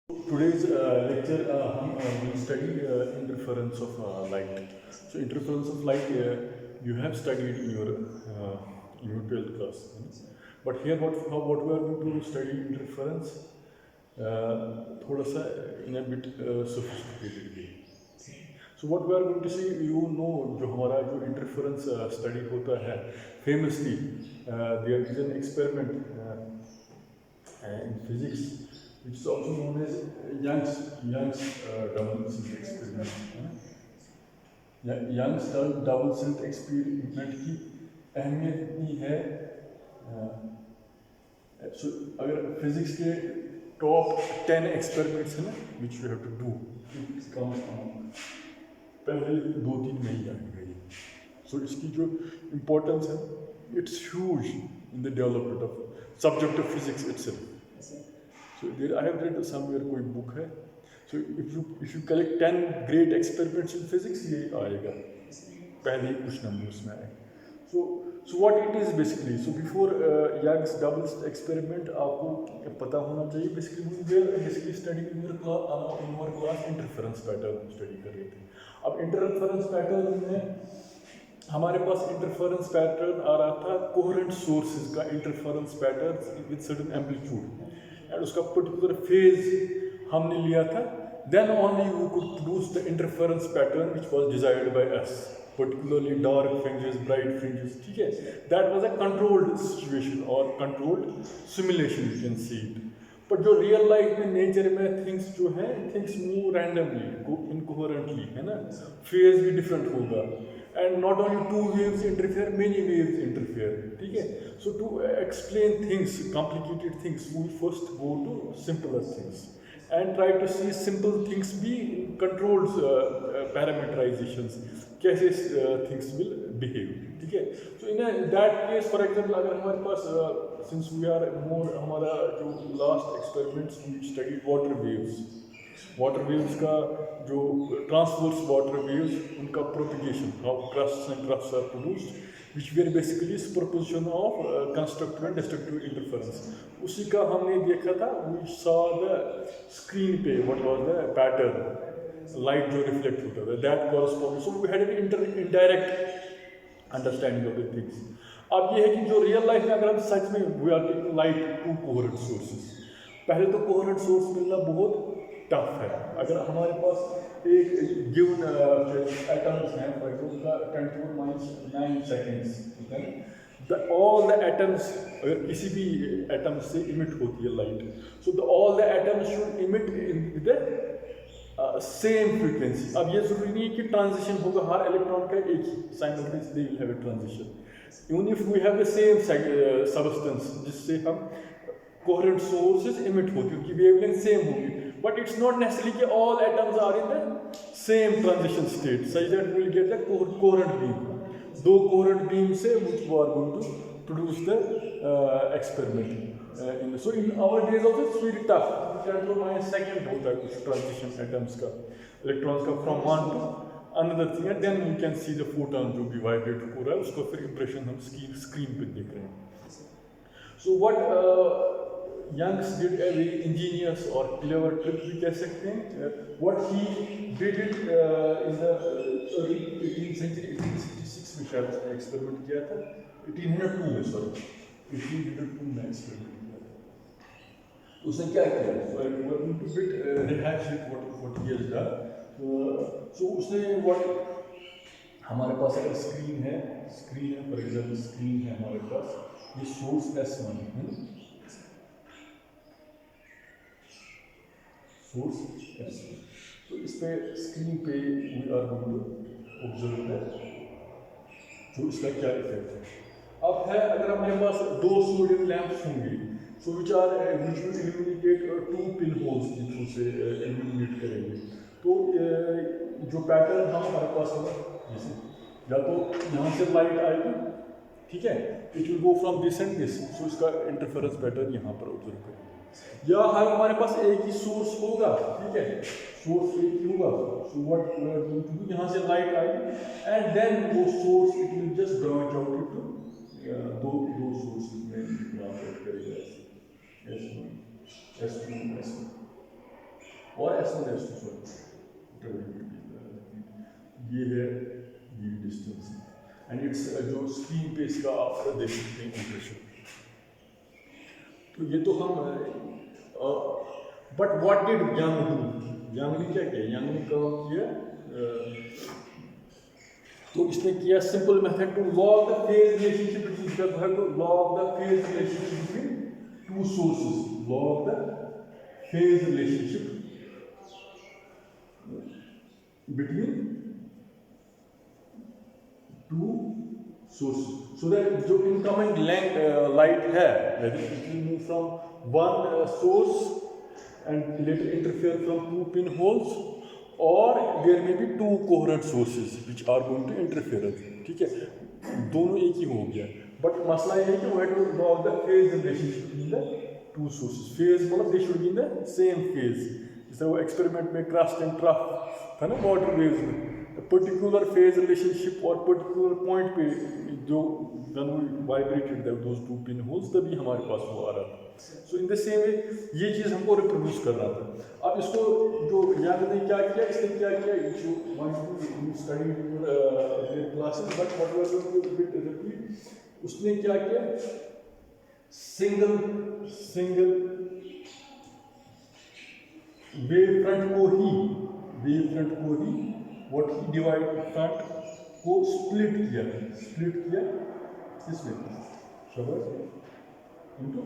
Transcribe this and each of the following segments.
Today's lecture हम will study interference of light. So interference of light you have studied in your 12th class. But here what we are going to study interference थोड़ा सा in a bit sophisticated way. So what we are going to see, you know, जो हमारा जो interference study होता है, famously there is an experiment in physics which is also known as Young's double slit experiment. Young's double slit experiment की अहमियत इतनी है, so अगर physics के top 10 experiments हैं ना which you have to do, it comes on पहले 2-3 में ही आएगा ये. So इसकी जो importance है, it's huge in the development of subject of physics itself. So there I have read somewhere कोई book है. So if you collect 10 great experiments in physics, ये आएगा पहले ही कुछ नंबर उसमें आए. So what it is basically? So before Young's double experiment आपको पता होना चाहिए basically studying in your class interference pattern study कर रहे थे. अब interference pattern में हमारे पास interference pattern आ रहा था coherent sources का interference pattern with certain amplitude. And उसका particular phase हमने लिया था, then only we could produce the interference pattern which was desired by us, particularly dark fringes, bright fringes. ठीक है, that was a controlled situation or controlled simulation, you can see it. But जो real life में nature में things जो हैं, things move randomly, incoherently, है ना, phase भी different होगा. And not only two waves interfere, many waves interfere. ठीक है, so to explain things, complicated things, we first go to simpler things and try to see simple things be controlled parameterizations, कैसे things will behave. ठीक है, so in that case, for example, अगर हमारे पास since we are more हमारा जो last experiments we studied water waves का जो transverse water waves, उनका propagation, how crusts and troughs are produced, which were basically superposition of constructive and destructive interference. उसी का हमने देखा था, we saw the screen पे what was the pattern, light जो reflect होता था, that corresponds. So we had an indirect understanding of the things. अब ये है कि जो real life में अगर हम सच में we are taking light to coherent sources, पहले तो coherent source मिलना बहुत टफ है. अगर हमारे पास एक गिवन एटम्स हैं, फॉर एग्जाम्पल का 10⁻⁹ सेकेंड्स, all the atoms, अगर किसी भी एटम से इमिट होती है light, so all the atoms should emit in the same frequency. अब ये जरूरी नहीं है कि ट्रांजिशन होगा हर इलेक्ट्रॉन का एक ही, simultaneously they will have a transition. Even if we have the same substance जिससे हम coherent sources emit होती है, उनकी wavelength same होगी, but it's not necessarily कि all atoms are in the same transition state such that we will get the coherent beam. दो coherent beam से which we are going to produce the experiment. So in our days also it's very tough. 10⁻² होता है कुछ transition atoms का, electrons का from one to another thing, and then we can see the photon जो भी vibrate हो रहा है, उसको फिर impression हम screen पे देख रहे हैं. So what Young's did a very ingenious or clever trick भी कह सकते हैं. What he did it in the early 18th century, 1866 में शायद उसने एक्सपेरिमेंट किया था, 1802 में, सॉरी 1802 में एक्सपेरिमेंट किया था. उसने क्या किया, so we are going to bit rehash it what he has done. So उसने what, हमारे पास अगर स्क्रीन है फॉर एग्जाम्पल स्क्रीन है हमारे पास, ये सोर्स S1 है, सोर्स S1. तो इस पे स्क्रीन पे we are going to observe that जो इसका क्या इफेक्ट है. अब है अगर हमारे पास दो सोडियम लैंप्स होंगे, so which will illuminate two pin holes के थ्रू से इल्यूमिनेट करेंगे, तो जो पैटर्न हमारे पास होगा, जैसे या तो यहाँ से लाइट आएगी, ठीक है, it will go from this and this, so इसका इंटरफेरेंस पैटर्न यहाँ पर ऑब्जर्व करेंगे. या हमारे पास एक ही सोर्स होगा, ठीक है, सोर्स एक ही होगा, so what we are going to do, यहाँ से लाइट आएगी एंड देन वो source it will just branch out into दो सोर्सेज में ब्रांच आउट करेगा, S1 S2 S1. और S1 S2 ये है ये डिस्टेंस एंड इट्स जो स्क्रीन पे इसका आप देख सकते हैं इंप्रेशन। तो ये तो हम but what did young do, young ने क्या किया, यंग ने काम किया तो इसने किया simple method to lock the phase relationship between to lock the phase relationship between two sources, lock the phase relationship between two sources so that जो इनकमिंग लाइट है whether it will move from one source and later interfere from two pinholes or there may be two coherent sources which are going to interfere, ठीक है, दोनों एक ही हो गया। But मसला ये है कि we have to log the phase relationship between the two sources, phase मतलब they should be in the same phase, जैसे वो एक्सपेरिमेंट में क्रस्ट एंड ट्रफ था ना वाटर वेव्स में, पर्टिकुलर फेज रिलेशनशिप और पर्टिकुलर पॉइंट पे जो when we vibrated those two pinholes तभी हमारे पास वो आ रहा था। सो इन द सेम वे ये चीज़ हमको रिप्रोड्यूस कर रहा था। अब इसको जो यंग ने क्या किया, इसने क्या किया, जो study classes but what repeat, उसने क्या किया, सिंगल वेव फ्रंट को ही व्हाट ही डिवाइड फ्रंट को स्प्लिट किया इसमें into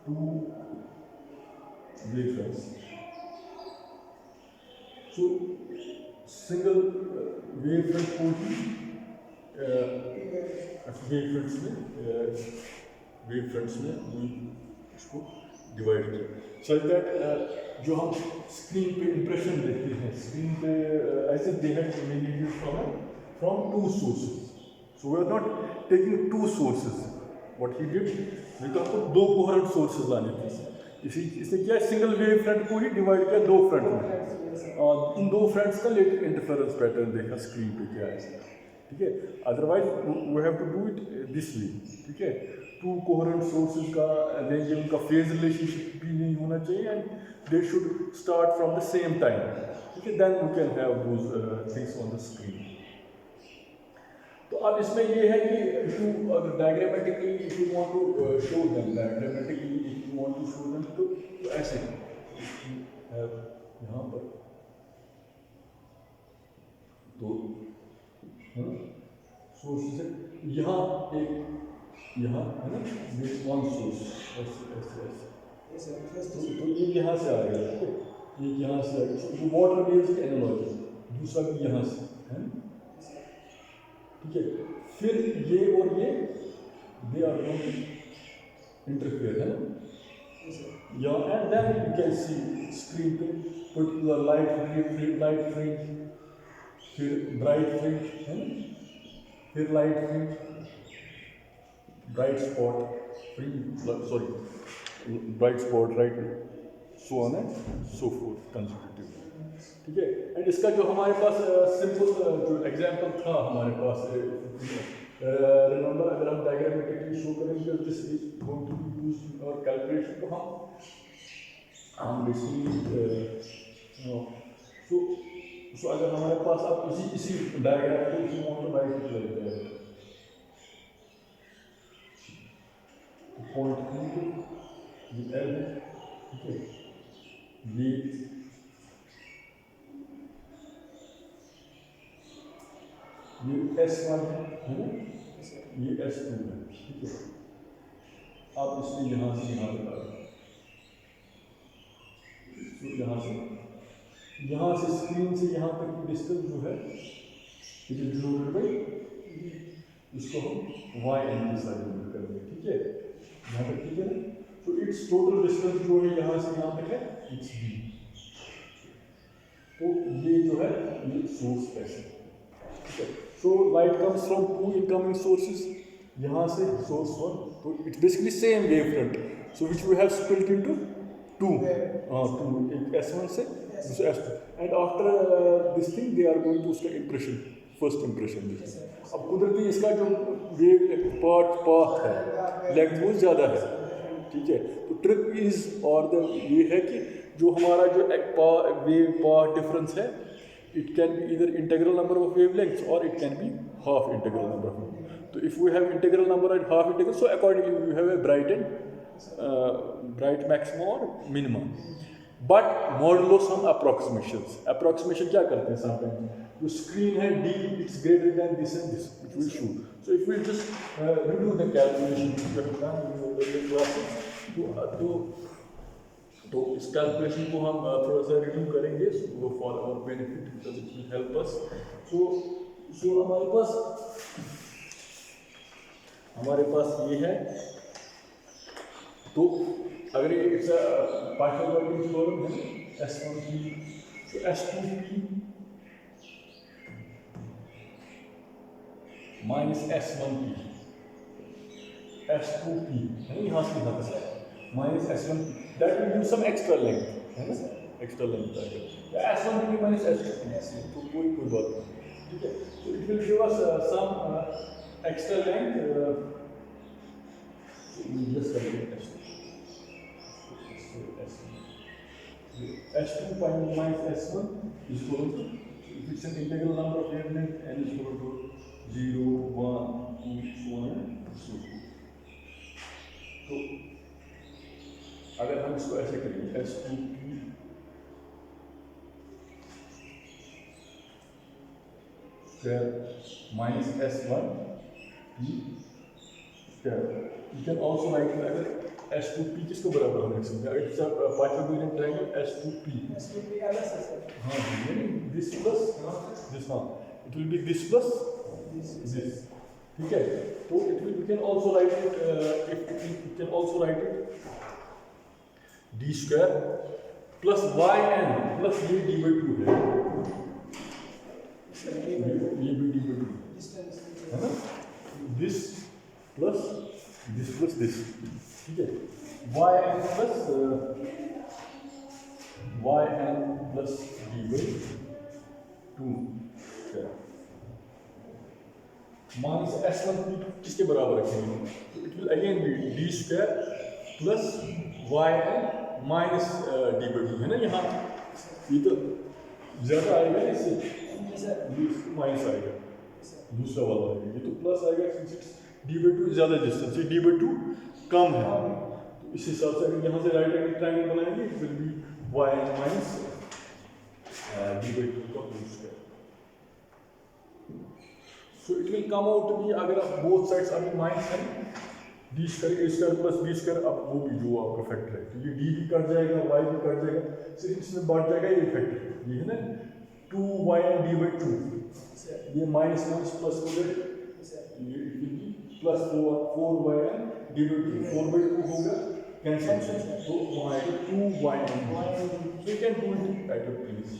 two wavefronts. So single wavefront को ही wavefronts में इसको डिवाइड किया such that जो हम स्क्रीन पे इंप्रेशन देखते हैं, स्क्रीन पे ऐसे they have images from two sources. So we are not taking two sources. What he did, तो आपको दो कोहेरेंट सोर्सेज लाने थे, इसने क्या सिंगल वेव फ्रंट को ही डिवाइड किया दो फ्रंट में और इन दो फ्रंट्स का लेटर इंटरफेरेंस पैटर्न देखा स्क्रीन पे क्या है, ठीक है। Otherwise we have to do it this way, ठीक है। टू कोहेरेंट सोर्सेज का रेंज उनका फेज रिलेशनशिप भी नहीं होना चाहिए and they should start from the same time, ठीक है, then we can have those things on the screen. तो अब इसमें ये है कि टू अगर diagrammatically if you want to show them, diagrammatically if you want to show them तो ऐसे यहाँ पर तो सोर्स है, यहाँ एक यहाँ है ना दिस वन सोर्स ऐसे तो ये यहाँ से आ गया, ठीक है, ये यहाँ से आ गया, वाटर वेव्स की एनालॉजी, दूसरा भी यहाँ से है ना, ठीक है। फिर ये और ये दे आर गोइंग इंटरफेयर है ना, या and then you can see screen पे पर्टिकुलर लाइट फ्रिंज, फिर ब्राइट फ्रिंज है ना, फिर light fringe, bright spot fringe, sorry bright spot right, so on and so forth consecutive, ठीक है। एंड इसका जो हमारे पास सिंपल जो एग्जांपल था हमारे पास, रिमेंबर अगर हम डायग्रामेटिकली शो करेंगे this is going to be used और कैलकुलेशन, तो हम बेसिकली सो अगर हमारे पास आप इसी डायग्राम को इसी वांट टू राइट लेते हैं पॉइंट ये एल है, ठीक है, ये S1 है ना, ये S2 है, ठीक है। आप इसमें यहाँ से यहाँ तक आ गए, तो यहाँ से स्क्रीन से यहाँ तक की डिस्टेंस जो है इट इज डिनोटेड बाय, इसको हम y n के साथ डिनोट करेंगे, ठीक है, यहाँ तक, ठीक है ना। तो इट्स टोटल डिस्टेंस जो है यहाँ से यहाँ तक है इट्स b, तो ये जो है ये सोर्स ऐसे, ठीक है। So light comes from two incoming sources, यहाँ से source one, तो it's basically same wavefront, so which we have split into two, एक S1 से दूसरा S2, and after this thing they are going to उसका impression, first impression देखिए। अब कुदरती इसका जो वेव पाथ है लेंथ वो ज़्यादा है, ठीक है। तो ट्रिक इज और द ये है कि जो हमारा जो वेव पाथ डिफरेंस है, इट कैन बी इधर इंटीग्रल नंबर ऑफ वेवलेंथ्स और it can be half integral number of. तो if we have integral number and half integral, so accordingly we have a bright maximum और minimum. But modulo some approximation क्या करते हैं sometimes, जो screen है D it's greater than this and this which will show. So if we just redo the calculation, तो इस calculation को हम थोड़ा सा रिड्यू करेंगे for our benefit, because it will help us. So हमारे पास ये है। तो अगर ये इट्स पाइथागोरस थ्योरम है S1P, तो S2P माइनस S1P, S2P है यहाँ से लिखा था minus S1P, that will give some extra length, है ना, extra length आएगा S1P माइनस S2P, तो कोई बात नहीं, ठीक है। तो it will give us some extra length, just calculate S2 minus S1 is equal to, if it's an integral number of wavelength, n is equal to 0, 1, 2, so on and so forth. तो अगर हम इसको ऐसे करेंगे S2P square minus S1P square, you can also write अगर S2P किसको बराबर हम लिख सकते हैं, it's a Pythagorean triangle S2P हाँ दिस प्लस दिस, हाँ it will B this plus this, ठीक है। तो it will, you can also right it, you can also right it d square plus yn plus ये d/2 है, ये भी d/2 है ना, दिस प्लस दिस, ठीक है। yn plus d/2 minus S1P किसके बराबर रखेंगे, तो it will again be d square plus yn minus d/2 है ना, यहाँ ये तो ज़्यादा आएगा इससे, माइनस आएगा दूसरा वाला आएगा, ये तो प्लस आएगा सिंस d/2 ज़्यादा डिस्टेंस, ये d/2 कम है, तो इस हिसाब से अगर यहाँ से राइट एंगल ट्रायंगल बनाएंगे it will be yn minus d/2 का whole square. So it will come out to be, अगर आप बोथ साइड्स अभी माइनस है d square a square plus b square, अब वो भी जो आपका फैक्टर है, तो ये d भी कट जाएगा, y भी कट जाएगा, सिर्फ इसमें बढ़ जाएगा ये फैक्टर, ये है ना 2yn d/2, ये माइनस प्लस हो गया, ये it will B plus 4yn d/2, 4/2 होगा कैंसिल, तो वहाँ आएगा 2yn, so you can do it at your place.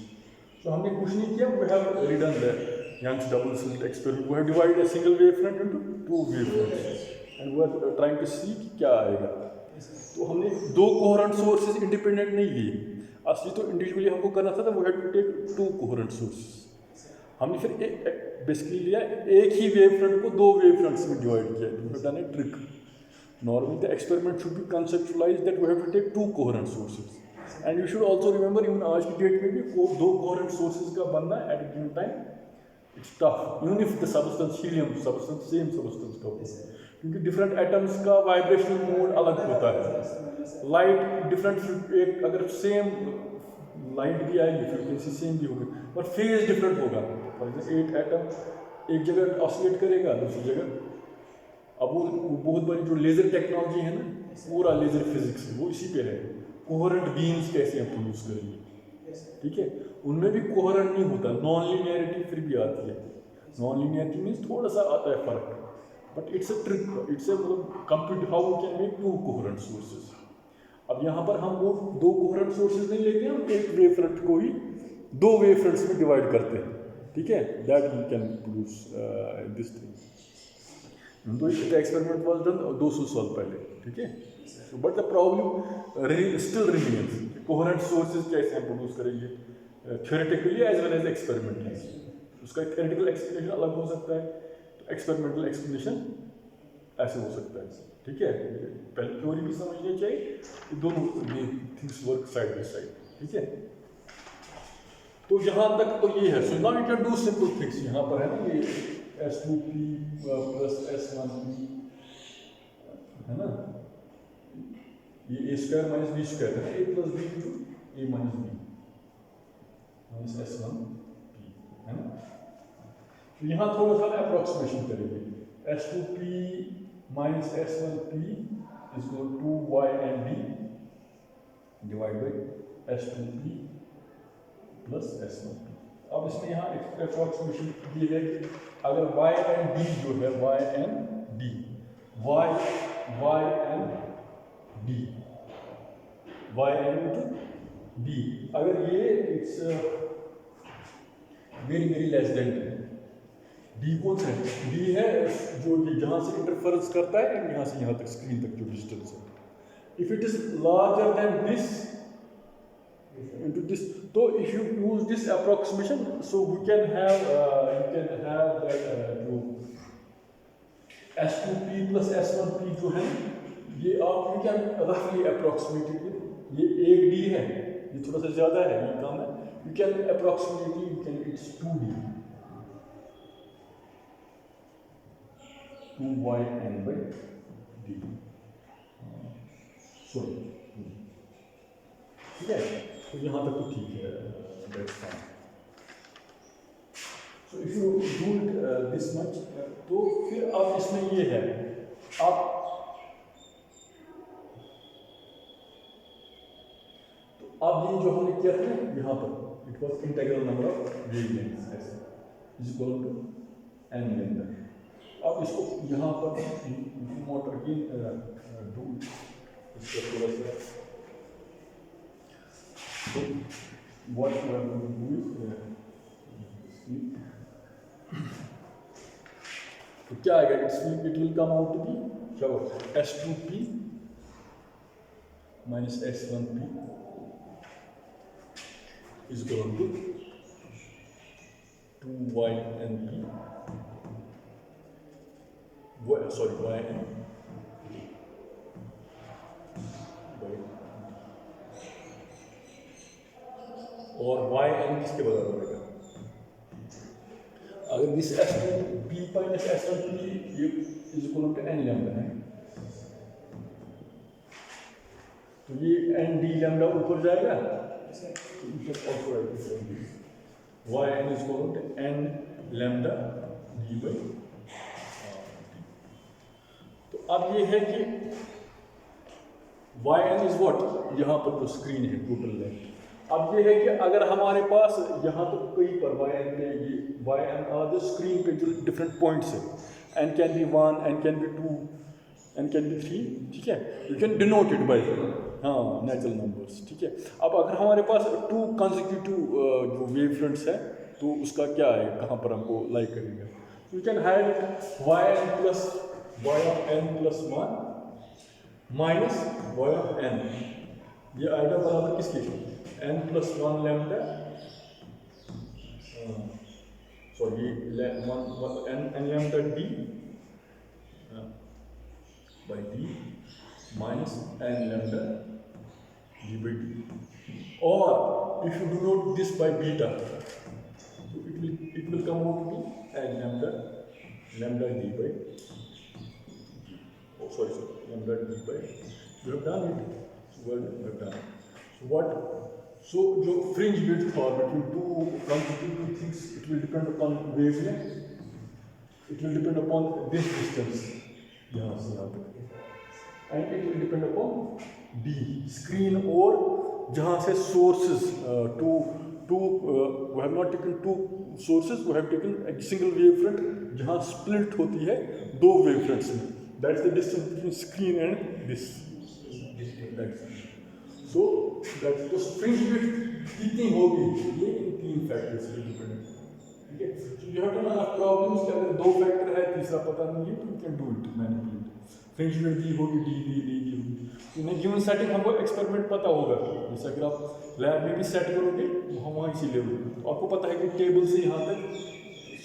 So हमने कुछ नहीं किया, we have redone the Young's double slit experiment, we have divided a single wavefront into two wavefronts and we are trying to see क्या आएगा। तो हमने दो coherent sources independent नहीं लिए, असली तो इंडिविजुअली हमको करना था, we had to take two coherent sources। हमने फिर बेसिकली लिया एक ही वेवफ्रंट को दो वेवफ्रंट्स में डिवाइड किया, we have done a trick। Normally the experiment should be conceptualized that we have to take two coherent sources and you should also remember even आज की डेट में भी दो coherent sources का बनना at a given time it's tough, even if the substance helium substance same substance का हो, क्योंकि different atoms का vibrational mode अलग होता है, light different, एक अगर same light भी आएगी frequency same भी होगी पर phase different होगा, for example एक atom एक जगह oscillate करेगा दूसरी जगह, अब वो बहुत बड़ी जो लेज़र टेक्नोलॉजी है ना, पूरा लेज़र फिजिक्स वो इसी पे है, कोहेरेंट बीम्स कैसे हम प्रोड्यूस करेंगे, ठीक है, उनमें भी कोहेरेंट नहीं होता, नॉन लीनियरिटी फिर भी आती है, नॉन लीनियरिटी मीन्स थोड़ा सा आता है फर्क, but it's a trick, it's a computer how we can make two coherent sources. अब यहाँ पर हम वो दो कोहेरेंट सोर्सेज नहीं लेते, हम एक वेवफ्रंट को ही दो वेवफ्रंट्स में डिवाइड करते हैं, ठीक है, that we can produce this thing. तो द एक्सपेरिमेंट वाज डन 200 साल पहले, ठीक है, but the problem still remains, coherent sources कैसे हम प्रोड्यूस करेंगे theoretically as well as experimentally, उसका थ्योरेटिकल एक्सप्लेनेशन अलग हो सकता है, तो एक्सपेरिमेंटल एक्सप्लेनेशन ऐसे हो सकता है, ठीक है, पहले थ्योरी भी समझनी चाहिए, ये दोनों things work side by side, ठीक है। तो यहाँ तक तो ये है। So now you can do simple things. यहाँ पर है ना ये S2P प्लस S1P है ना, ये A square minus B square है ना, A plus B into A minus B minus S1P है ना। तो यहाँ थोड़ा सा अप्रोक्सीमेशन करेंगे। S2P minus S1P is equal to Y and D divide by S2P plus S1P। अब इसमें यहाँ अप्रोक्सीमेशन ये है कि अगर Y and D जो है Y and D D अगर ये it's very very less than D कौन सा है? D है जो ये जहाँ से इंटरफेरेंस करता है यहाँ से यहाँ तक स्क्रीन तक जो डिस्टेंस है। If it is larger than this into this, so if you use this approximation, so we can have that जो S2P plus S1P जो है ये आप you can roughly approximate it, ये एक D है, ये थोड़ा सा ज़्यादा है, ये कम है, you can approximate it, you can it's 2D 2YN by D, sorry, ठीक है। तो यहाँ तक तो ठीक है, that's fine. So if you do it this much, तो फिर अब इसमें ये है, आप तो अब ये जो हमने किया था यहाँ पर it was integral number of wavelengths is equal to n lambda. अब इसको यहाँ पर मोटर की do इसको थोड़ा सा so what we are going to do is तो क्या आएगा, it will come out to be क्या होगा S2P minus S1P is equal to 2YNP sorry YN और YN किसके बराबर होगा? अगर this S2P minus S1P is equal to n lambda है, तो ये n d लैम्डा ऊपर जाएगा, तो you can also write this YN is equal to n lambda d by. तो अब ये है कि YN इज व्हाट, यहाँ पर जो स्क्रीन है टोटल लेंथ। अब ये है कि अगर हमारे पास यहाँ तो कहीं पर YN पे ये YN आर स्क्रीन पे जो डिफरेंट पॉइंट्स है, n can be 1, n can be 2, n can be 3, ठीक है, you can denote it by natural numbers, ठीक है। अब अगर हमारे पास 2 कंसेक्यूटिव जो वेव फ्रंट्स है तो उसका क्या है, कहाँ पर हमको लाइक करेंगे, you can have YN plus Y of n plus 1 minus Y of n, ये आएगा बराबर किसके, n plus 1 lambda sorry n lambda d by d minus n lambda d by d, or if you denote this by beta, so it will come out to be n lambda d by d. Oh sorry lambda d by, you have done it, so well you have done it. So what, so जो fringe width for between two consecutive things, it will depend upon wavelength, it will depend upon this distance यहाँ से यहाँ तक, and it will depend upon D screen, और जहाँ से sources we have not taken 2 sources, we have taken a single wavefront जहाँ split होती है 2 wavefronts में, that's the distance between screen and this, so that's the fringe width कितनी होगी, ये इन 3 फैक्टर्स पे डिपेंड है, ठीक है। So you have to know problems कि अगर 2 फैक्टर है तीसरा पता नहीं है तो you can do it manipulate, fringe width दी होगी डी होगी, इन्हें गिवन सेटिंग हमको एक्सपेरिमेंट पता होगा, जैसे अगर आप लैब में भी सेट करोगे हम वहाँ इसी लेवल तो आपको पता है कि टेबल से यहाँ तक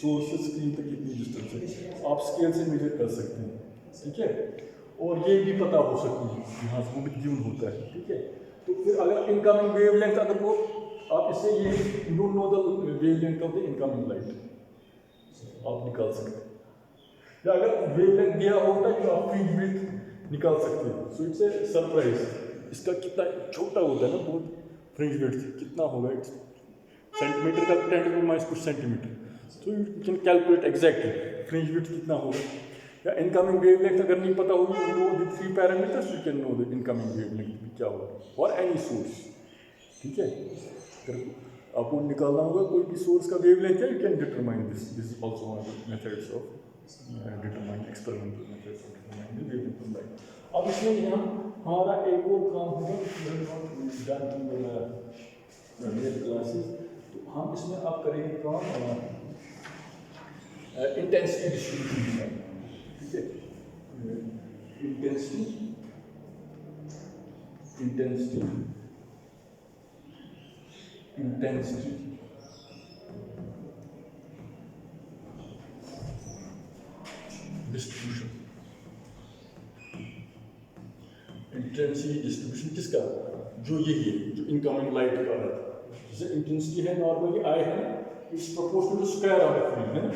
सोर्स से स्क्रीन तक कितनी डिस्टेंस है, आप स्केल से मेजर कर सकते हैं, ठीक है। और ये भी पता हो सकती है, यहाँ से वो भी ट्यून होता है, ठीक है। तो फिर अगर इनकमिंग वेवलेंथ अगर वो आप इससे ये you don't know the wavelength of the incoming light आप निकाल सकते हैं, या अगर वेवलेंथ दिया होता है तो आप फ्रिंज विड्थ निकाल सकते हैं। सो इट्स ए सरप्राइज, इसका कितना छोटा होता है ना बहुत, फ्रिंज विड्थ कितना होगा, इट्स सेंटीमीटर का 10⁻⁻⁴ कुछ सेंटीमीटर, तो you can calculate exactly fringe width कितना होगा। या इनकमिंग वेवलेंथ अगर नहीं पता होगी, you know the 3 parameters, you can know the incoming wavelength क्या होगा और एनी सोर्स, ठीक है। अगर आपको निकालना होगा कोई भी सोर्स का वेवलेंथ है, you can determine this is also one of the methods of determine experimental methods of determine the wavelength of light. अब इसमें यहाँ हमारा एक और काम होगा क्लासेस, तो हम इसमें आप करेंगे काम इंटेंसिटी डिस्ट्रीब्यूशन, ठीक है। इंटेंसिटी डिस्ट्रीब्यूशन, इंटेंसिटी डिस्ट्रीब्यूशन किसका, जो ये है जो इनकमिंग लाइट का है, जैसे इंटेंसिटी है नॉर्मली आई है, it's proportional to square of the field, है ना।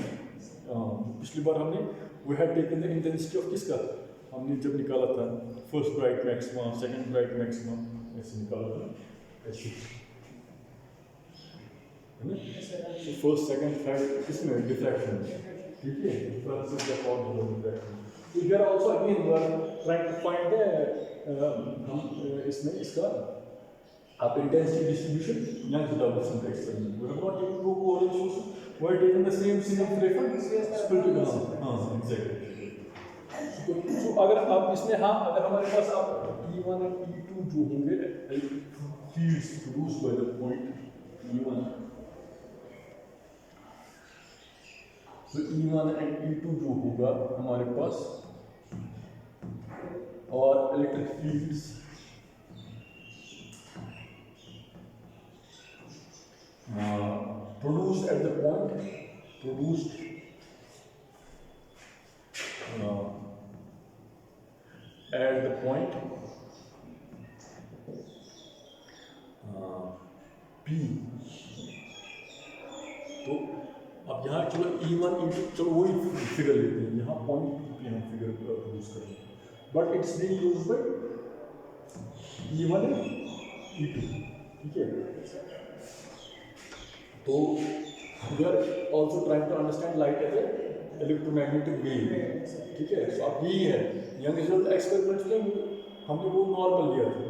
पिछली बार हमने we had taken the intensity of किसका, हमने जब निकाला था first bright maxima, second bright maxima, ऐसे निकाला था, ऐसे है ना। फर्स्ट सेकंड थर्ड किसमें डिफ्रैक्शन, ठीक है, difference of all the diffraction. तो here also again we are trying to find the हम इसमें इसका आप intensity distribution Young's double slit experiment, we have not taken two coherent sources, we have taken the same single thread split it down, exactly। तो अगर आप इसमें हाँ अगर हमारे पास आप E1 और E2 जो होंगे fields produced by the point E1, तो E1 and E2 जो होगा हमारे पास, और electric fields produced at the point, produced at the point P। तो अब यहाँ चलो E1 E2 चलो वही फिगर लेते हैं, यहाँ पॉइंट P हम फिगर प्रोड्यूस करेंगे, but it's being used by E1 and E2, ठीक है। तो we are also trying to understand light as a electromagnetic wave, ठीक है। तो अब यही है Young's एक्सपेरिमेंट्स में हमने वो नॉर्मल लिया था,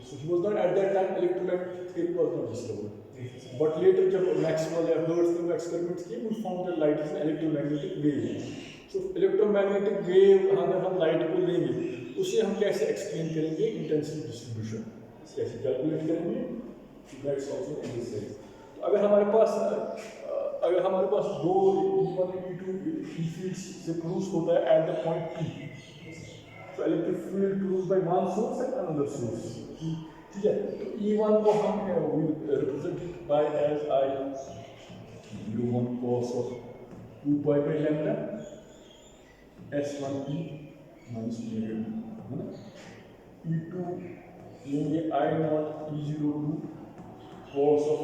so he was not at that time electromagnetic theory was not discovered, but later जब Maxwell या Hertz ने वो एक्सपेरिमेंट्स किए, we found that light is an electromagnetic wave। so electromagnetic wave अगर हम लाइट को लेंगे उसे हम कैसे एक्सप्लेन करेंगे, इंटेंसिटी डिस्ट्रीब्यूशन कैसे कैलकुलेट करेंगे, that's also necessary। अगर हमारे पास दो E1 E2 ई फील्ड्स से प्रोड्यूस होता है एट द पॉइंट P, तो electric field produce by one source and another source, ठीक है। तो E1 को हम represent by as I U1 cos of 2 pi by lambda S1P minus omega, है ना। E2 लेंगे I naught E02 cos of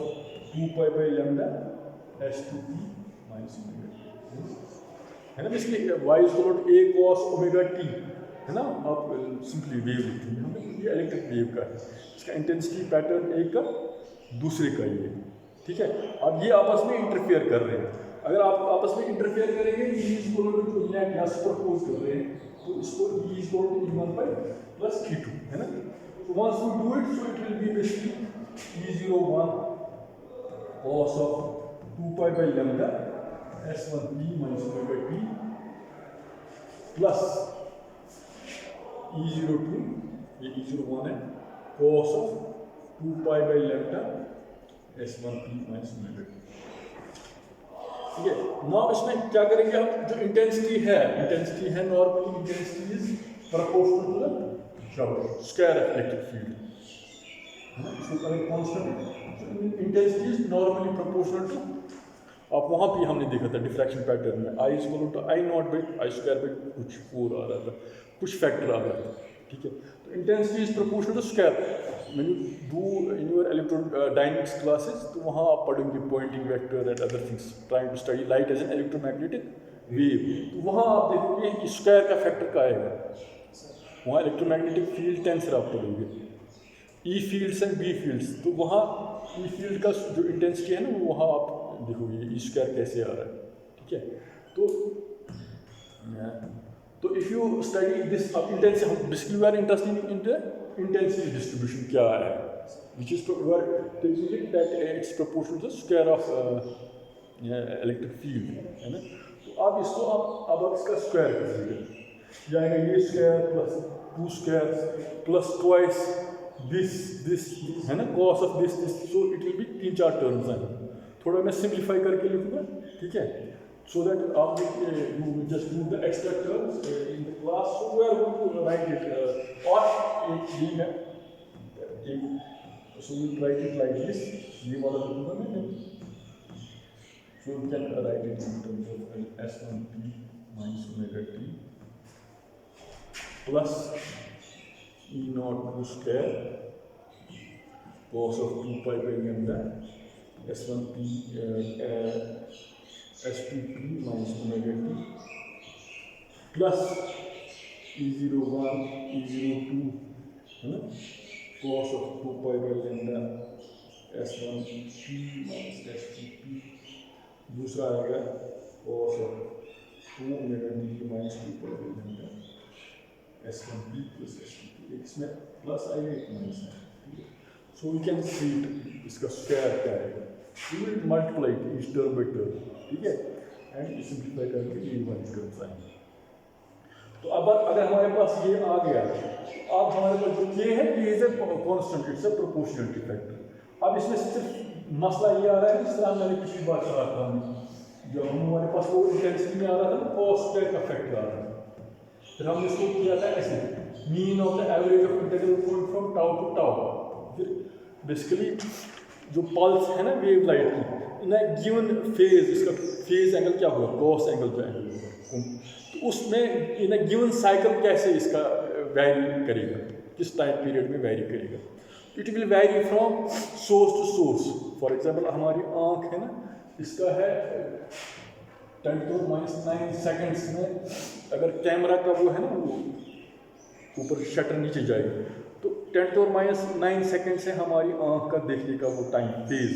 2 pi by lambda S2P minus omega, है ना। इसलिए y is equal to a cos omega t, है ना। आप simply wave लिखते हैं, हमें ये इलेक्ट्रिक वेव का है, इसका इंटेंसिटी पैटर्न एक का दूसरे का ये, ठीक है। अब ये आपस में इंटरफेयर कर रहे हैं, अगर आप आपस में इंटरफेयर करेंगे E is equal to जो नेट यहाँ सुपरपोज कर रहे हैं, तो इसको E is equal to E1 by plus E2, है ना। तो once we do it, so it will be basically E01 cos of 2 pi by lambda S1P minus omega T plus E02, ये E01 है, cos of 2 pi by lambda S1P minus omega T, ठीक है। Now इसमें क्या करेंगे हम, जो intensity है normally intensity is proportional to the square of electric field, है ना। इसको करें constant, intensity is normally proportional to आप वहाँ भी हमने देखा था डिफ्रैक्शन पैटर्न में I equal to I naught by I square by कुछ 4 आ रहा था, कुछ फैक्टर आ रहा था, ठीक है। तो intensity is proportional to square. When you do in your electrodynamics classes, तो वहाँ आप पढ़ेंगे Poynting vector and other things, trying to study light as an electromagnetic wave. तो वहाँ आप देखोगे स्क्वायर का फैक्टर क्या आएगा, वहाँ इलेक्ट्रोमैग्नेटिक फील्ड टेंसर आप पढ़ोगे, ई फील्ड्स एंड बी फील्ड्स। तो वहाँ ई फील्ड का जो इंटेंसिटी है ना, वो वहाँ आप देखोगे ई स्क्वायर कैसे आ रहा है, ठीक है। तो if you study this intensity, हम basically we are interested in the intensity distribution क्या है, which is we are taking it that it's proportional to the square of electric field, है ना। तो आप इसको आप इसका स्क्वायर कर दीजिए, जाएगा ये square plus 2 square plus twice this है ना, cos of this, so it will be 3-4 terms हैं। थोड़ा मैं सिंप्लीफाई करके लिखूंगा, ठीक है, सो दैट आप you just do the extra terms in the class, so we are going to write it और एक ये है एक, so you write it like this, ये वाला लिखूंगा मैं, so you can write it in terms of S1p minus omega t plus E naught 2 square cos of 2 pi by lambda S1p S2p minus omega t plus E01 E02 है ना, cos of 2 pi by lambda S1p minus S2p, दूसरा आएगा cos of 2 omega t minus 2 pi by lambda S1p plus S2p, इसमें plus आएगा एक minus है, so we can see इसका square क्या आएगा, we will multiply it each term by term, ठीक है, एंड सिंप्लीफाई करके ये वाली टर्म्स आएंगे। तो अब अगर हमारे पास ये आ गया, तो अब हमारे पास जो ये है, ये is a constant, it's a proportionality factor. अब इसमें सिर्फ मसला ये आ रहा है, जिस तरह मैंने पिछली बार कहा था, जो हमारे पास वो इंटेंसिटी में आ रहा था, कॉस स्क्वायर का फैक्टर आ रहा था, फिर हमने इसको किया था ऐसे, mean of the average of integral point from tau to tau. फिर बेसिकली जो पल्स है ना वेव लाइट की, इन अ गिवन फेज, इसका फेज एंगल क्या होगा, कॉस एंगल जो एंगल होगा, तो उसमें इन अ गिवन साइकिल कैसे इसका वैरी करेगा, किस टाइम पीरियड में वैरी करेगा। It will vary from source to source. For example हमारी आँख है ना, इसका है 10⁻⁹ सेकेंड्स में अगर कैमरा का वो है ना, वो ऊपर शटर नीचे जाएगा, तो 10⁻⁹ सेकेंड से हमारी आँख का देखने का वो टाइम फेज,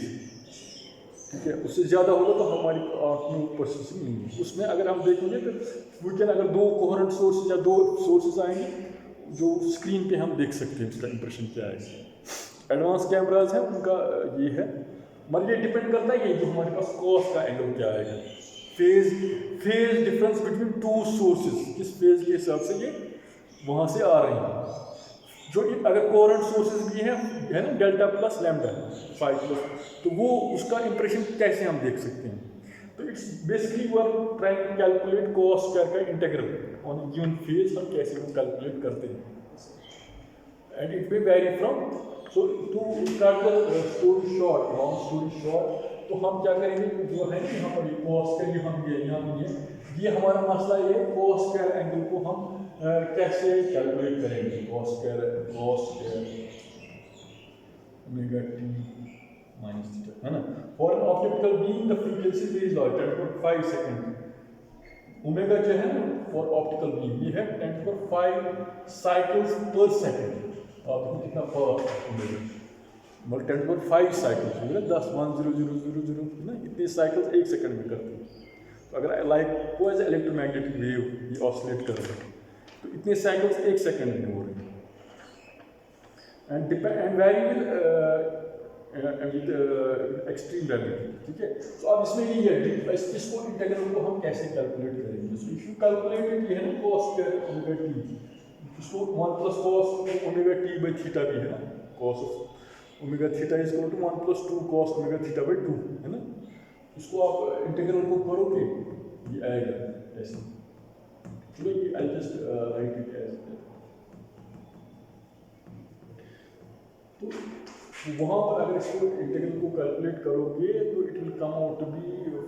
ठीक है, उससे ज़्यादा होगा तो हमारी आँख में प्रोसेसिंग नहीं है। उसमें अगर हम देखेंगे तो वी कैन, अगर 2 कोहेरेंट सोर्सेज या 2 सोर्सेज आएंगे, जो स्क्रीन पे हम देख सकते हैं उसका इंप्रेशन क्या है। एडवांस कैमराज हैं उनका ये है, मगर ये डिपेंड करता है ये जो हमारे पास कॉस का एंगल क्या आएगा, फेज डिफरेंस बिटवीन 2 सोर्सेज, किस फेज के हिसाब से ये वहाँ से आ रहे हैं। जो अगर कोहेरेंट सोर्सेज भी हैं, है ना, डेल्टा प्लस लैम्डा 5 प्लस, तो वो उसका इंप्रेशन कैसे हम देख सकते हैं। तो it's basically we are trying to calculate cos square का integral on a given phase, हम कैसे वो कैलकुलेट करते हैं, and it will vary from, so to start the story short, long story short, तो हम क्या करेंगे, जो है यहाँ पर कॉस के लिए हम ये हमारा मसला ये कॉस स्क्वायर एंगल को हम कैसे कैलकुलेट करेंगे, cos square omega t minus theta, है ना। For an optical beam the frequency वेज लॉ 10.5 सेकंड, ओमेगा जो है ना फॉर ऑप्टिकल बीम ये है 10.5 साइकिल्स पर सेकंड। आप देखो कितना फास्ट है ओमेगा, मगर 10.5 साइकिल्स हो गए 10 1 0 0 0 0 ना, इतने साइकिल्स 1 सेकंड में करते हैं। तो अगर लाइक कोई इलेक्ट्रोमैग्नेटिक वेव ये ऑसिलेट कर रहे हैं, तो इतने साइकिल्स 1 सेकंड में हो रहे हैं, and very with extreme value, ठीक है। तो अब इसमें ये है, इसको इंटीग्रल को हम कैसे कैलकुलेट करेंगे। So if you calculate it, ये है ना कॉस स्क्वायर ओमेगा टी, इसको 1 plus cos omega t by theta भी है ना, cos of omega theta is equal to 1 plus 2 cos omega theta by 2, है ना। इसको आप इंटीग्रल को करोगे ये आएगा ऐसे, चलो ये I just write it as, तो तो वहाँ पर अगर इसको इंटीग्रल को कैलकुलेट करोगे तो it will come out to be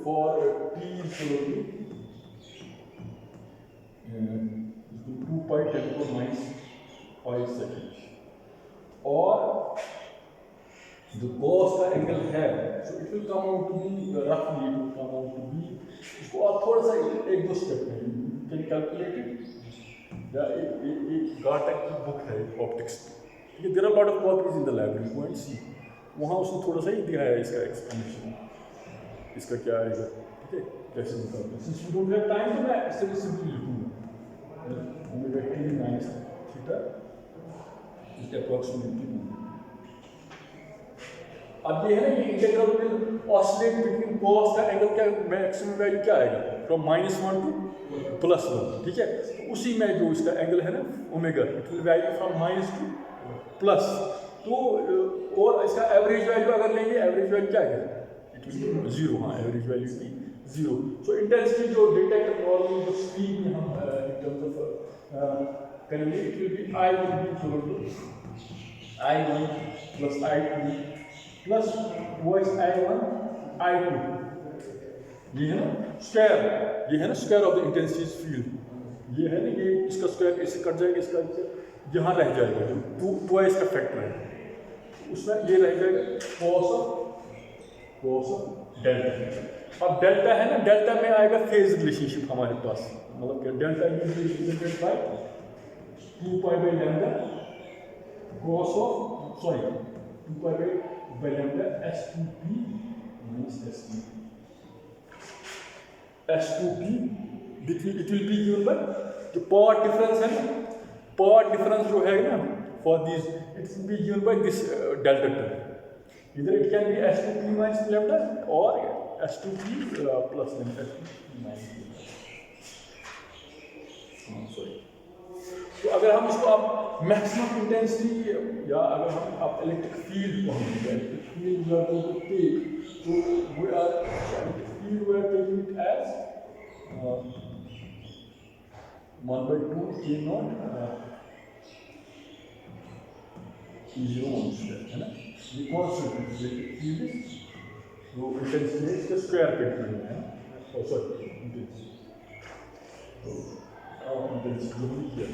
for t equal to 2 pi 10 to the minus 5 seconds, और जो cos का एंगल है so it will come out to be roughly it will come out to be, इसको आप थोड़ा सा एक दो स्टेप में कैन कैलकुलेट इट, या एक गार्टेक की बुक है ऑप्टिक्स, ठीक है, there are lot of copies in the library, go and see, वहाँ उसने थोड़ा सा ही दिखाया है इसका एक्सप्लेनेशन, इसका क्या आएगा, ठीक है, कैसे निकालते हैं। Since we don't have time तो मैं इससे भी सिंपली लिखूंगा omega t minus theta is approximately, अब ये है ना, ये integral will oscillate between cos का एंगल क्या मैक्सिमम वैल्यू क्या आएगा फ्रॉम -1 to +1, ठीक है, तो उसी में जो इसका एंगल है ना omega it will value from minus two plus, तो और इसका एवरेज वैल्यू अगर लेंगे, एवरेज वैल्यू क्या है, इट विल बी 0, हाँ एवरेज वैल्यू की 0। सो इंटेंसिटी जो डिटेक्ट नॉर्मली जो स्पीड में हम इन टर्म्स ऑफ करेंगे, it will be I will be equal to I1 plus I2 plus twice I1 I2, ये है ना स्क्वायर, ये है ना square of the intensity field, ये है ना, ये इसका स्क्वायर इससे कट जाएगा, इसका यहाँ रह जाएगा जो ट्वाइस का फैक्टर है, उसमें ये रह जाएगा cos ऑफ डेल्टा। अब डेल्टा है ना, डेल्टा में आएगा फेज रिलेशनशिप हमारे पास, मतलब क्या delta is represented by 2 pi by lambda cos of 2 pi by lambda S2p minus S2p, it will be given by जो पार्ट डिफरेंस है ना, पार्ट डिफरेंस जो है ना for this it will be given by this delta term, इधर it can be S2p minus lambda और S2p plus lambda minus, sorry. तो अगर हम इसको आप मैक्सिमम इंटेंसिटी या अगर हम आप इलेक्ट्रिक फील्ड को हम electric field we are going to take, तो we are field we are taking it as 1/2 k naught E0 है ना, ये कांस्टेंट इलेक्ट्रिक फील्ड, तो इंटेंसिटी इसका स्क्वायर पे डिपेंड है, सॉरी इंटेंसिटी, तो इंटेंसिटी जो है।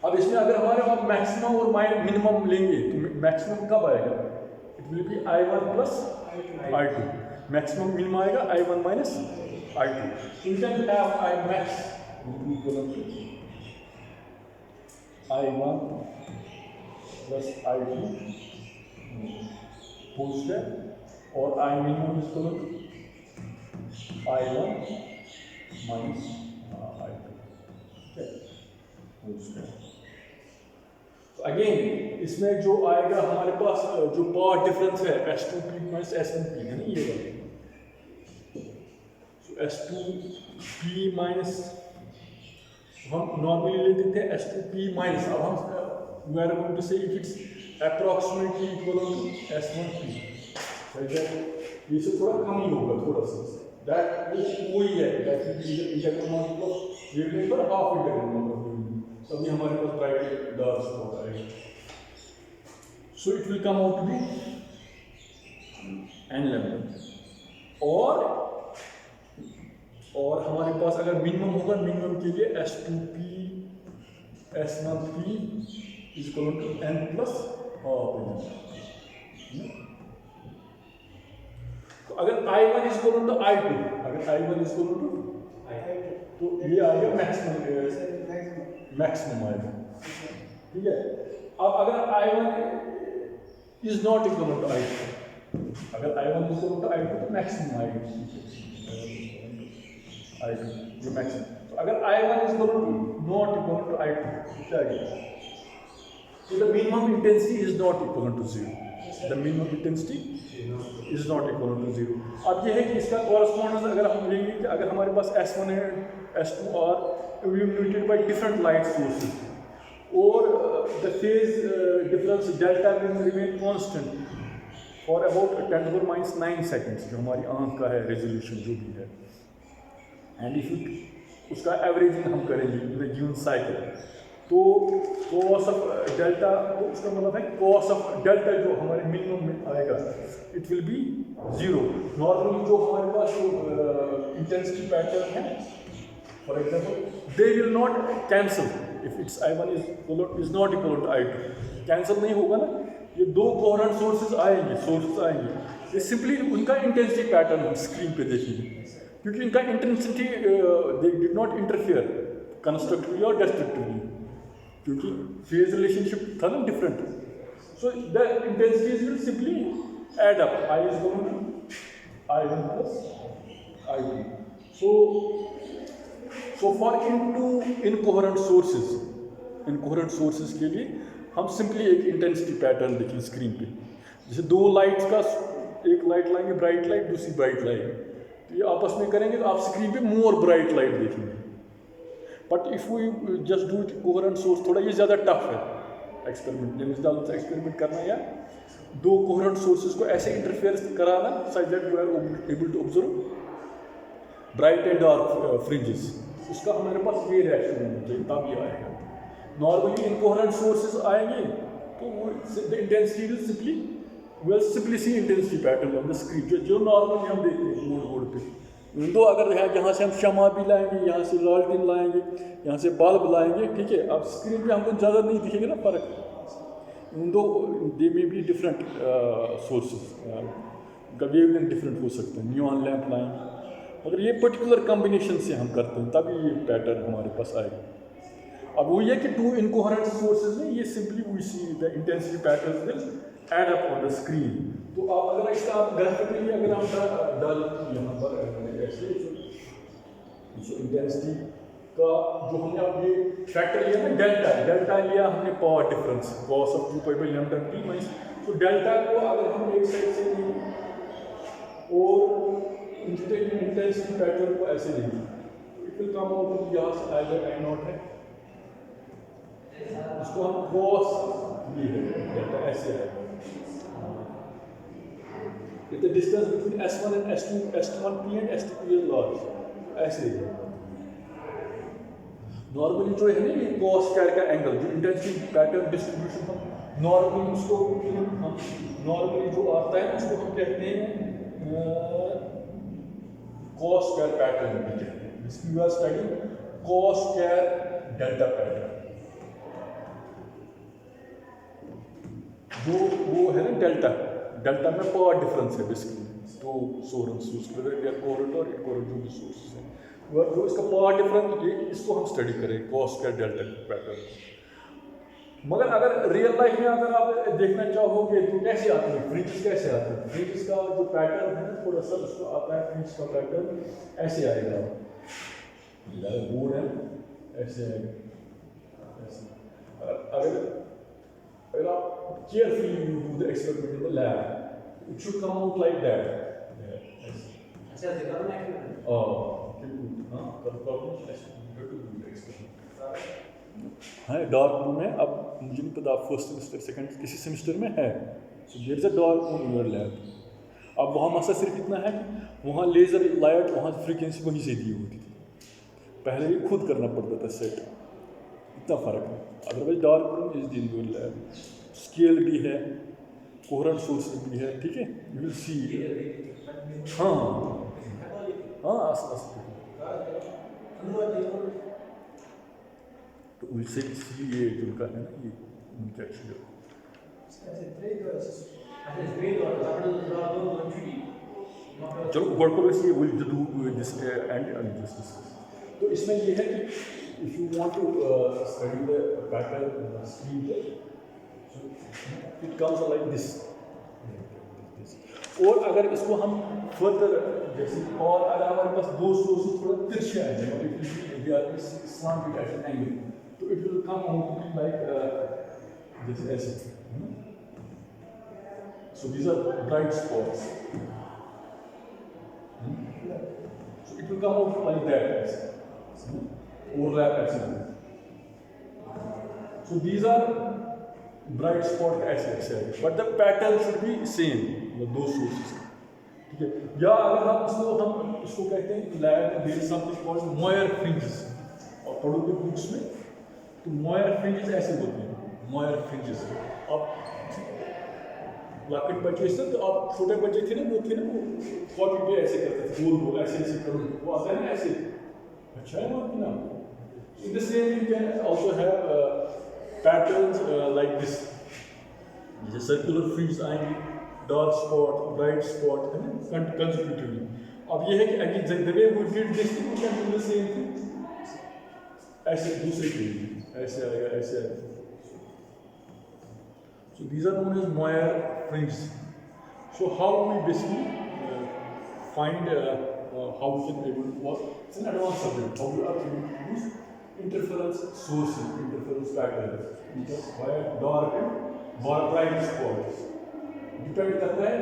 अब इसमें अगर हमारे पास मैक्सिमम और मिनिमम लेंगे तो मैक्सिमम कब आएगा, it will be I1 plus I2, maximum minimum आएगा I1 minus I2, you can have I max equal to I1 plus I2 whole square और I minimum equal to I1 minus I2, ठीक है, whole square. Again इसमें जो आएगा हमारे पास जो पार्ट डिफरेंस है S2p माइनस S1p है ना, ये वाला, so S2p माइनस हम नॉर्मली लेते थे S2p माइनस, अब हम we are going to say if it's approximately equal to S1p, ये से थोड़ा कम ही होगा, थोड़ा सा दैट वही है, that will be integral amount of ये paper half integral amount of तभी हमारे पास ब्राइट डार्क स्पॉट आएगा, so it will come out to be n lambda, और हमारे पास अगर मिनिमम होगा, मिनिमम के लिए S2p S1p is equal to n plus half, तो अगर I1 is equal to I2, अगर I1 इज इक्वल टू तो ये आ गया मैक्सिमम आएगा, ठीक है। अब अगर I1 is not equal to I2, अगर I1 is equal to I2 तो मैक्सिमम आएगा I2, ये मैक्सिमम, तो अगर I1 is equal to not equal to I2 तो क्या आएगा, so the minimum intensity is not equivalent to 0, the minimum intensity is not equivalent to 0। अब ये है कि इसका correspondence अगर हम लेंगे कि अगर हमारे पास S1 है, S2 are illuminated by different light sources, और the phase difference delta will remain constant for about 10⁻⁹ seconds, जो हमारी आँख का है resolution जो भी है, and if you उसका एवरेजिंग हम करेंगे इन द गिवन साइकिल, तो कॉस ऑफ डेल्टा, तो उसका मतलब है कॉस ऑफ डेल्टा जो हमारे मिनिमम में आएगा इट विल बी 0। नॉर्मली जो हमारे पास जो इंटेंसिटी पैटर्न है, for example they will not cancel if it's I1 is not equal to I2, cancel नहीं होगा ना। ये दो कोहेरेंट सोर्सेज आएंगे, ये सिंपली उनका इंटेंसिटी पैटर्न हम स्क्रीन पे देखेंगे, क्योंकि इनका intensity they did not interfere constructively और डिस्ट्रक्टिवली, क्योंकि फेज रिलेशनशिप था ना different. So the intensities will simply add up, I is going to I1 plus I2। so for incoherent sources के लिए हम सिंपली एक इंटेंसिटी पैटर्न देखें screen पे। जैसे दो लाइट्स का, एक लाइट लाएंगे ब्राइट लाइट, दूसरी ब्राइट लाइट, तो ये आपस में करेंगे तो आप स्क्रीन पे मोर ब्राइट लाइट देखेंगे। But if we just do it coherent source, थोड़ा ये ज़्यादा टफ है एक्सपेरिमेंट, एक्सपेरिमेंट करना या दो कोहेरेंट सोर्सेज को ऐसे इंटरफेयर कराना such that you are able to observe bright and dark fringes. उसका हमारे पास ये रिएक्शन होना चाहिए, तब ये आएगा। नॉर्मली इनकोहेरेंट सोर्सेज आएंगे तो the intensity will simply see intensity pattern on the screen, जो नॉर्मली हम देखते हैं बोर्ड पे। तो अगर यहाँ से हम शमा भी लाएंगे, यहाँ से लालटेन लाएंगे, यहाँ से बल्ब लाएंगे, ठीक है, अब स्क्रीन पे हमको ज़्यादा नहीं दिखेगा ना फ़र्क। दो दे में भी डिफरेंट सोर्सेज का वेवलेंथ डिफरेंट हो सकते हैं। नियॉन लैंप लाएंगे, अगर ये पर्टिकुलर कॉम्बिनेशन से हम करते हैं तभी ये पैटर्न हमारे पास आएगा। अब वो ये कि टू इनकोहेरेंट सोर्सेज में ये simply we see the intensity pattern will add up on the screen. तो आप अगर इसका आप ग्राफिकली अगर हम डाल यहाँ पर ऐसे इंटेंसिटी का जो हमने अब ये फैक्टर लिया ना डेल्टा लिया हमने power difference cos of 2π/λ/t minus. तो डेल्टा को अगर हम एक साइड से लेंगे और इंटेंसिटी पैटर्न को ऐसे लेंगे, इट विल कम आउट यहाँ से आएगा I0 है, इसको हम कॉस ये है डेल्टा ऐसे आएगा। The distance between S1 and S2, S1p and S2p is large, ऐसे ही है। नॉर्मली जो है ना ये कॉस स्क्वायर का एंगल, जो इंटेंसिटी पैटर्न डिस्ट्रीब्यूशन हम नॉर्मली उसको हम नॉर्मली जो आता है उसको हम कहते हैं कॉस स्क्वायर पैटर्न भी कहते हैं। इसकी we are studying cos square delta pattern, जो वो है ना डेल्टा में पावर डिफरेंस है बेसिकली तो सोर्स कोहेरेंट और इनकोहेरेंट जो भी सोर्स है जो इसका पावर डिफरेंस, ये इसको हम स्टडी करें कॉस स्क्वायर डेल्टा पैटर्न। मगर अगर रियल लाइफ में अगर आप देखना चाहोगे तो कैसे आते हैं फ्रिंजेस, कैसे आते हैं फ्रिंजेस का जो पैटर्न है ना थोड़ा सा उसको आता है फ्रिंज का पैटर्न ऐसे आएगा, बोर्ड है ऐसे आएगा ऐसे। अगर आप carefully you do the experiment in the lab, it should come out like that. अच्छा देखा ना कि हाँ हाँ डार्क रूम है। अब मुझे नहीं पता फर्स्ट सेमेस्टर सेकंड किसी सेमेस्टर में है, so there is a dark room in your lab. अब वहाँ मसला सिर्फ इतना है कि वहाँ लेज़र लाइट वहाँ फ्रीक्वेंसी वहीं से दी होती थी, पहले भी खुद करना पड़ता था सेट, इतना फ़र्क है। Otherwise dark room is in your lab, scale भी है, कोहेरेंट सोर्सेज भी है, ठीक है, यू विल सी। हाँ हाँ तो उनसे सी ये जिनका है ना ये उनका एक्चुअली चलो वर्ड को वैसे will do this and discuss. तो इसमें ये है कि if you want to study the pattern screen it comes like this. और अगर इसको हम फर्दर जैसे और अगर हमारे पास दो सोर्स थोड़ा तिरछे आ जाए तो it will come out like जैसे ऐसे। So these are bright spots, so it will come out like that overlap ऐसे। So these are bright spot ऐसे ऐसे, but the pattern should be same दो सोर्सेज, ठीक है। या अगर हम इसको कहते हैं lab there is something called moire fringes, और पढ़ोगे बुक्स में तो मोयर फ्रिंजेस ऐसे होते हैं, मोयर फ्रिंजेस। अब लकट बच्चे थे तो अब छोटे बच्चे थे ना वो कॉपी पे ऐसे करते थे, गोल गोल ऐसे ऐसे करो, वो आता है ना ऐसे। अच्छा है बात ना। In the same you can also have patterns like this, जैसे सर्कुलर फ्रिंज आएंगे, डार्क स्पॉट, ब्राइट स्पॉट है ना कंसेक्यूटिवली। अब ये है कि again the way we did this thing we can do the same thing ऐसे दूसरे के लिए, ऐसे आएगा, ऐसे आएगा। So these are known as moire fringes. So how we basically find how we can able to work. It's an advanced subject. How we are able to use interference sources, interference patterns, via dark and bright spots. Depend करता है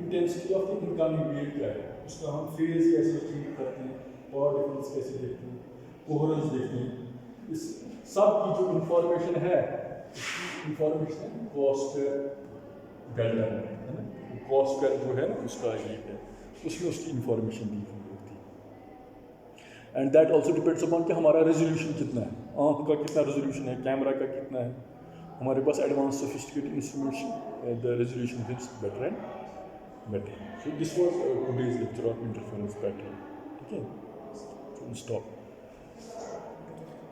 intensity of the incoming wave क्या है, उसका हम phase कैसे treat करते हैं, power difference कैसे देखते हैं, कोहेरेंस देखते हैं। इस सब की जो इंफॉर्मेशन है, इंफॉर्मेशन कॉस्ट डेल्टा है ना, कॉस्ट का जो है ना उसका ये है, उसमें उसकी इंफॉर्मेशन दी हुई होती है। And that also depends upon कि हमारा रेजोल्यूशन कितना है, आँख का कितना रेजोल्यूशन है, कैमरा का कितना है। हमारे पास advance sophisticated instruments, the resolution is better and better. So this was today's lecture of interference pattern. ठीक है, स्टॉप।